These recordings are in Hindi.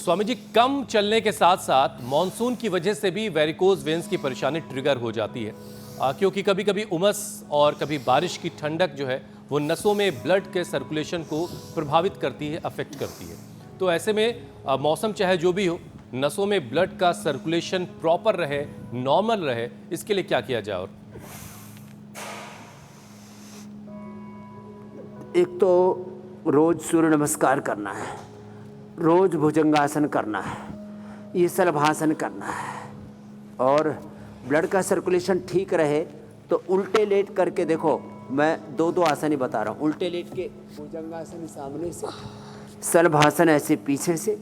स्वामी जी, कम चलने के साथ साथ मॉनसून की वजह से भी वेरिकोज वेन्स की परेशानी ट्रिगर हो जाती है, क्योंकि कभी कभी उमस और कभी बारिश की ठंडक जो है वो नसों में ब्लड के सर्कुलेशन को प्रभावित करती है, अफेक्ट करती है। तो ऐसे में मौसम चाहे जो भी हो, नसों में ब्लड का सर्कुलेशन प्रॉपर रहे, नॉर्मल रहे, इसके लिए क्या किया जाए? और एक तो रोज सूर्य नमस्कार करना है, रोज भुजंगासन करना है, ये शलभासन करना है। और ब्लड का सर्कुलेशन ठीक रहे तो उल्टे लेट करके देखो, मैं दो आसन ही बता रहा हूँ। उल्टे लेट के भुजंगासन सामने से, शलभासन ऐसे पीछे से,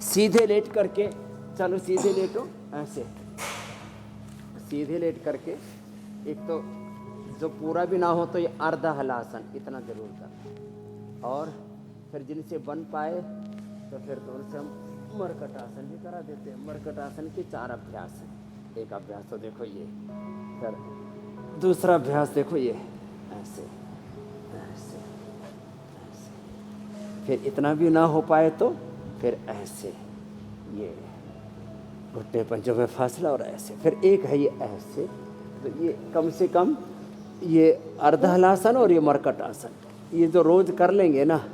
सीधे लेट करके, चलो सीधे लेटो ऐसे, सीधे लेट करके। एक तो जो पूरा भी ना हो तो ये अर्धा हलासन, इतना जरूर कर। और फिर जिनसे बन पाए तो फिर तो उनसे हम मरकटासन भी करा देते हैं। मरकटासन के 4 अभ्यास हैं। एक अभ्यास तो देखो ये, फिर दूसरा अभ्यास देखो ये, ऐसे ऐसे ऐसे, फिर इतना भी ना हो पाए तो फिर ऐसे, ये घुटने पंजों में फासला, और ऐसे, फिर एक है ये ऐसे। तो ये कम से कम ये अर्धा हलासन और ये मरकटासन, ये जो रोज कर लेंगे ना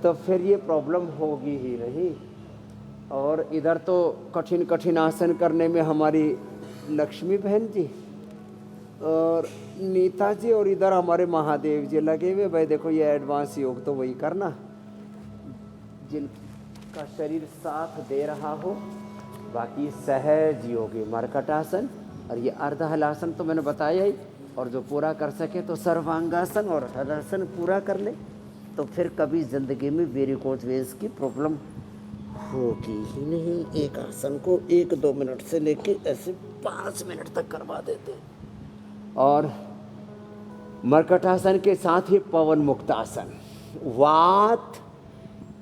तो फिर ये प्रॉब्लम होगी ही नहीं। और इधर तो कठिन कठिन आसन करने में हमारी लक्ष्मी बहन जी और नीता जी और इधर हमारे महादेव जी लगे हुए। भाई देखो ये एडवांस योग तो वही करना जिनका शरीर साथ दे रहा हो। बाकी सहज योगी मरकटासन और ये अर्ध हलासन तो मैंने बताया ही। और जो पूरा कर सके तो सर्वांगासन और हलासन पूरा कर ले तो फिर कभी ज़िंदगी में वेरिकोज वेन्स की प्रॉब्लम होगी ही नहीं। एक आसन को 1-2 मिनट से लेके ऐसे 5 मिनट तक करवा देते हैं। और मरकटासन के साथ ही पवन मुक्त आसन। वात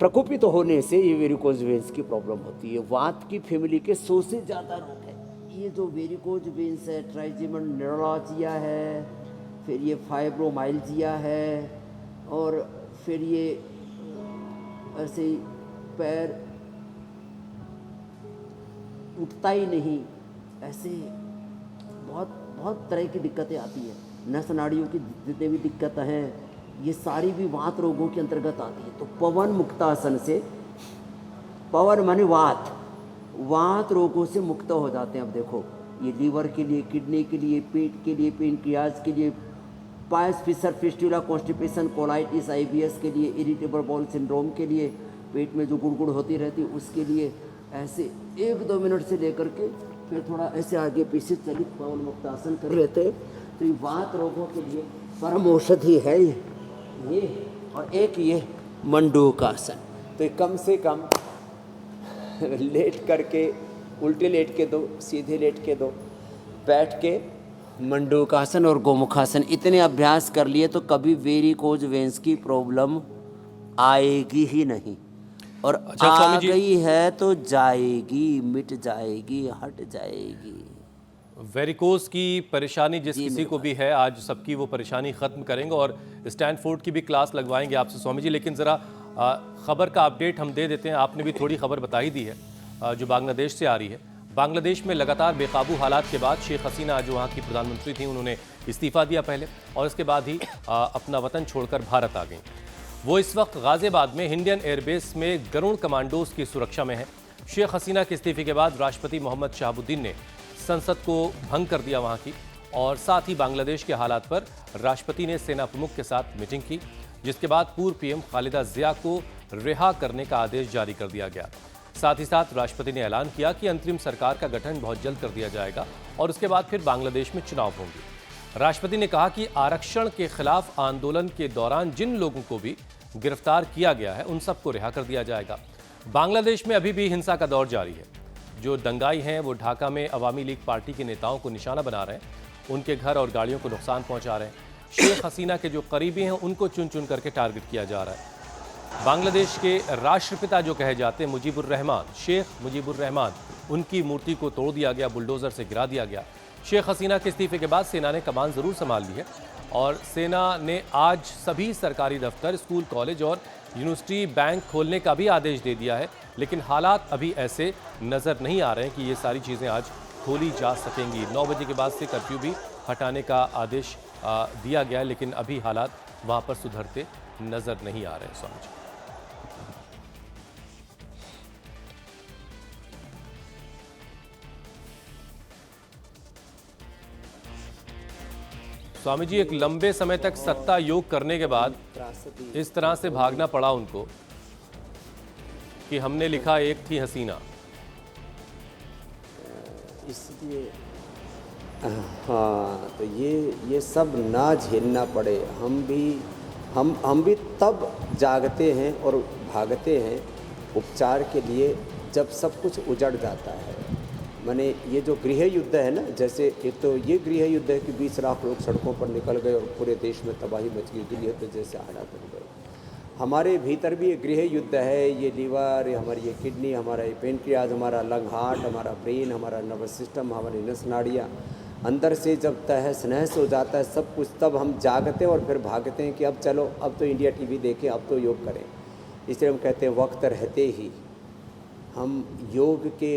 प्रकोपित होने से ये वेरिकोज वेन्स की प्रॉब्लम होती है। वात की फैमिली के 100 से ज़्यादा रोग है। ये जो वेरिकोज वेन्स है, ट्राइजेमिनल न्यूरोलॉजिया है, फिर ये फाइब्रोमाइल्जिया है, और फिर ये ऐसे ही पैर उठता ही नहीं, ऐसे बहुत बहुत तरह की दिक्कतें आती है। नस नाड़ियों की जितने भी दिक्कतें हैं ये सारी भी वात रोगों के अंतर्गत आती है। तो पवन मुक्तासन से, पवन माने वात, वात रोगों से मुक्त हो जाते हैं। अब देखो ये लीवर के लिए, किडनी के लिए, पेट के लिए, पेनक्रियाज के लिए, piles fissure fistula, constipation, colitis, IBS के लिए, इरिटेबल बाउल सिंड्रोम के लिए, पेट में जो गुड़गुड़ होती रहती है उसके लिए, ऐसे 1-2 मिनट से लेकर के फिर थोड़ा ऐसे आगे पीछे चलिए पवन मुक्तासन कर लेते हैं। तो ये वात रोगों के लिए परम औषधि है ये। और एक ये मंडूकासन, तो ये कम से कम लेट करके, उल्टे लेट के दो, सीधे लेट के दो, बैठ के मंडूकासन और गोमुखासन इतने अभ्यास कर लिए तो कभी वेरिकोज वेन्स की प्रॉब्लम आएगी ही नहीं। और आ गई है तो जाएगी, मिट जाएगी, हट जाएगी। वेरिकोज की परेशानी जिस किसी को भी है, आज सबकी वो परेशानी ख़त्म करेंगे और स्टैनफोर्ड की भी क्लास लगवाएंगे आपसे स्वामी जी। लेकिन ज़रा ख़बर का अपडेट हम दे देते हैं। आपने भी थोड़ी खबर बता ही दी है जो बांग्लादेश से आ रही है। बांग्लादेश में लगातार बेकाबू हालात के बाद शेख हसीना जो वहाँ की प्रधानमंत्री थी, उन्होंने इस्तीफ़ा दिया पहले, और इसके बाद ही अपना वतन छोड़कर भारत आ गई। वो इस वक्त गाज़ियाबाद में इंडियन एयरबेस में गरुड़ कमांडोज की सुरक्षा में है। शेख हसीना के इस्तीफे के बाद राष्ट्रपति मोहम्मद शहाबुद्दीन ने संसद को भंग कर दिया वहाँ की, और साथ ही बांग्लादेश के हालात पर राष्ट्रपति ने सेना प्रमुख के साथ मीटिंग की, जिसके बाद पूर्व PM खालिदा जिया को रिहा करने का आदेश जारी कर दिया गया। साथ ही साथ राष्ट्रपति ने ऐलान किया कि अंतरिम सरकार का गठन बहुत जल्द कर दिया जाएगा और उसके बाद फिर बांग्लादेश में चुनाव होंगे। राष्ट्रपति ने कहा कि आरक्षण के खिलाफ आंदोलन के दौरान जिन लोगों को भी गिरफ्तार किया गया है उन सबको रिहा कर दिया जाएगा। बांग्लादेश में अभी भी हिंसा का दौर जारी है। जो दंगाई हैं वो ढाका में अवामी लीग पार्टी के नेताओं को निशाना बना रहे हैं, उनके घर और गाड़ियों को नुकसान पहुंचा रहे हैं। शेख हसीना के जो करीबी हैं उनको चुन चुन करके टारगेट किया जा रहा है। बांग्लादेश के राष्ट्रपिता जो कहे जाते हैं मुजीबुर रहमान, शेख मुजीबुर रहमान, उनकी मूर्ति को तोड़ दिया गया, बुलडोजर से गिरा दिया गया। शेख हसीना के इस्तीफे के बाद सेना ने कमान ज़रूर संभाल ली है और सेना ने आज सभी सरकारी दफ्तर, स्कूल, कॉलेज और यूनिवर्सिटी, बैंक खोलने का भी आदेश दे दिया है, लेकिन हालात अभी ऐसे नज़र नहीं आ रहे हैं कि ये सारी चीज़ें आज खोली जा सकेंगी। 9 बजे के बाद से कर्फ्यू भी हटाने का आदेश दिया गया है, लेकिन अभी हालात वहाँ पर सुधरते नज़र नहीं आ रहे हैं। स्वामी जी, स्वामी जी, एक लंबे समय तक सत्ता योग करने के बाद इस तरह से भागना पड़ा उनको कि हमने लिखा एक थी हसीना। इसलिए हाँ, तो ये सब ना झेलना पड़े, हम भी तब जागते हैं और भागते हैं उपचार के लिए जब सब कुछ उजड़ जाता है। माने ये जो गृह युद्ध है ना, जैसे एक तो ये गृह युद्ध है कि 20 लाख लोग सड़कों पर निकल गए और पूरे देश में तबाही मच गई, गृह युद्ध जैसे हालात बन गए। हमारे भीतर भी ये गृह युद्ध है, ये लीवर, हमारी ये किडनी, हमारा ये पेनक्रियाज, हमारा लंग हार्ट, हमारा ब्रेन, हमारा नर्वस सिस्टम, हमारी नस नाड़ियाँ, अंदर से जब तहस नहस हो जाता है सब कुछ, तब हम जागते हैं और फिर भागते हैं कि अब चलो, अब तो इंडिया टीवी देखें, अब तो योग करें। इसलिए हम कहते हैं वक्त रहते ही हम योग के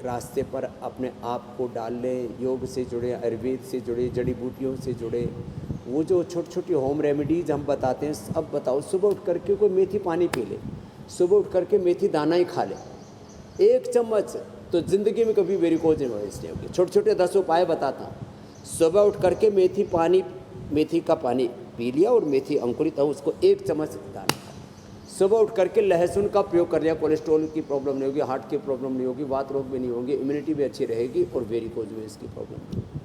रास्ते पर अपने आप को डाल लें। योग से जुड़े, आयुर्वेद से जुड़े, जड़ी बूटियों से जुड़े, वो जो छोटी छोटी होम रेमेडीज़ हम बताते हैं। अब बताओ, सुबह उठ करके कोई मेथी पानी पी ले, सुबह उठ करके मेथी दाना ही खा ले 1 चम्मच, तो ज़िंदगी में कभी वेरिकोज नहीं होगी। छोटे छोटे 10 उपाय बताता हूँ। सुबह उठ करके मेथी का पानी पी लिया और मेथी अंकुरित है उसको 1 चम्मच दाना खा। सुबह उठ करके लहसुन का प्रयोग कर लिया, कोलेस्ट्रॉल की प्रॉब्लम नहीं होगी, हार्ट की प्रॉब्लम नहीं होगी, वात रोग भी नहीं होंगे, इम्यूनिटी भी अच्छी रहेगी और वेरिकोज में इसकी प्रॉब्लम नहीं होगी।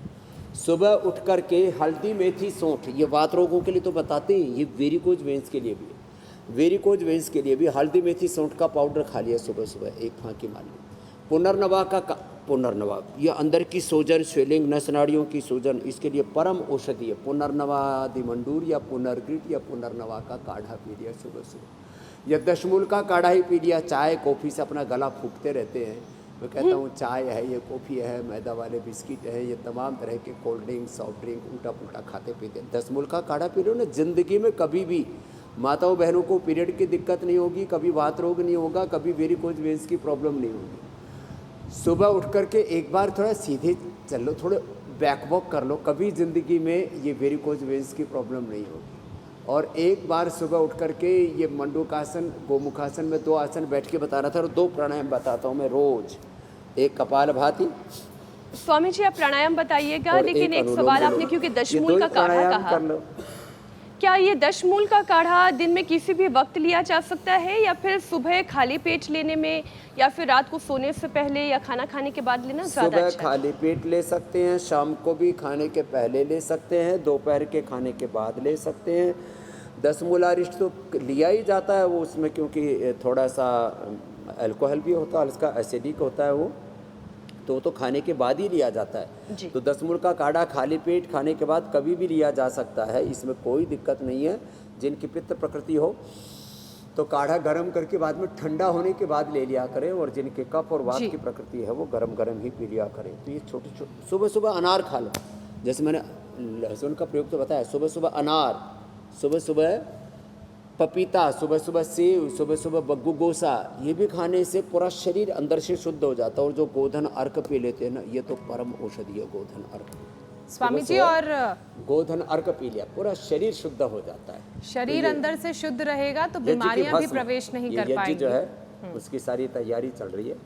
सुबह उठ करके हल्दी, मेथी, सौंठ, ये वात रोगों के लिए तो बताते हैं, ये वेरिकोज वेंस के लिए भी है। वेरिकोज वेंस के लिए भी हल्दी, मेथी, सौंठ का पाउडर खा लिया सुबह सुबह, 1 फांकी मार ली। पुनर्नवा, ये अंदर की सूजन, स्वेलिंग, नस नाड़ियों की सूजन, इसके लिए परम औषधि है। पुनर्नवादि मंडूर या पुनर्ग्रिट या पुनर्नवा का काढ़ा पी लिया सुबह सुबह, या दशमूल का काढ़ा ही पी लिया। चाय कॉफ़ी से अपना गला फूकते रहते हैं। मैं कहता हूँ चाय है, ये कॉफ़ी है, मैदा वाले बिस्किट है, ये तमाम तरह के कोल्ड ड्रिंक, सॉफ्ट ड्रिंक उल्टा पुल्टा खाते पीते। दशमूल का काढ़ा पी लो ना, ज़िंदगी में कभी भी माताओं बहनों को पीरियड की दिक्कत नहीं होगी, कभी वात रोग नहीं होगा, कभी वेरिकोज वेंस की प्रॉब्लम नहीं होगी। सुबह उठ करके एक बार थोड़ा सीधे चल लो, थोड़े बैक वॉक कर लो, कभी ज़िंदगी में ये वेरिकोज वेंस की प्रॉब्लम नहीं होगी। और एक बार सुबह उठ करके ये मंडूकासन, गोमुखासन में 2 आसन बैठ के बता रहा था और 2 प्राणायाम बताता हूँ मैं रोज़। एक कपालभाति। स्वामी जी, आप प्राणायाम बताइएगा, लेकिन एक सवाल आपने, क्योंकि दशमूल का काढ़ा कहा, क्या ये दशमूल का काढ़ा दिन में किसी भी वक्त लिया जा सकता है, या फिर सुबह खाली पेट लेने में, या फिर रात को सोने से पहले या खाना खाने के बाद लेना ज़्यादा अच्छा है? सुबह खाली पेट ले सकते हैं, शाम को भी खाने के पहले ले सकते हैं, दोपहर के खाने के बाद ले सकते हैं। दशमूलारिष्ट तो लिया ही जाता है वो, उसमें क्योंकि थोड़ा सा अल्कोहल भी होता है, इसका एसिडिक होता है वो, तो खाने के बाद ही लिया जाता है। तो दशमूल का काढ़ा खाली पेट खाने के बाद कभी भी लिया जा सकता है, इसमें कोई दिक्कत नहीं है। जिनकी पित्त प्रकृति हो तो काढ़ा गर्म करके बाद में ठंडा होने के बाद ले लिया करें, और जिनके कफ और वात की प्रकृति है वो गरम गरम ही पी लिया करें। तो ये छोटे छोटे, सुबह सुबह अनार खा लो, जैसे मैंने लहसुन का प्रयोग तो बताया। सुबह सुबह अनार, सुबह सुबह पपीता, सुबह सुबह सेव, सुबह सुबह बग्गू गोसा, ये भी खाने से पूरा शरीर अंदर से शुद्ध हो जाता है। और जो गोधन अर्क पी लेते हैं ना, ये तो परम औषधि है गोधन अर्क। स्वामी जी, और गोधन अर्क पी लिया, पूरा शरीर शुद्ध हो जाता है। शरीर अंदर से शुद्ध रहेगा तो बीमारियां भी प्रवेश नहीं कर पाएंगी। जो है उसकी सारी तैयारी चल रही है।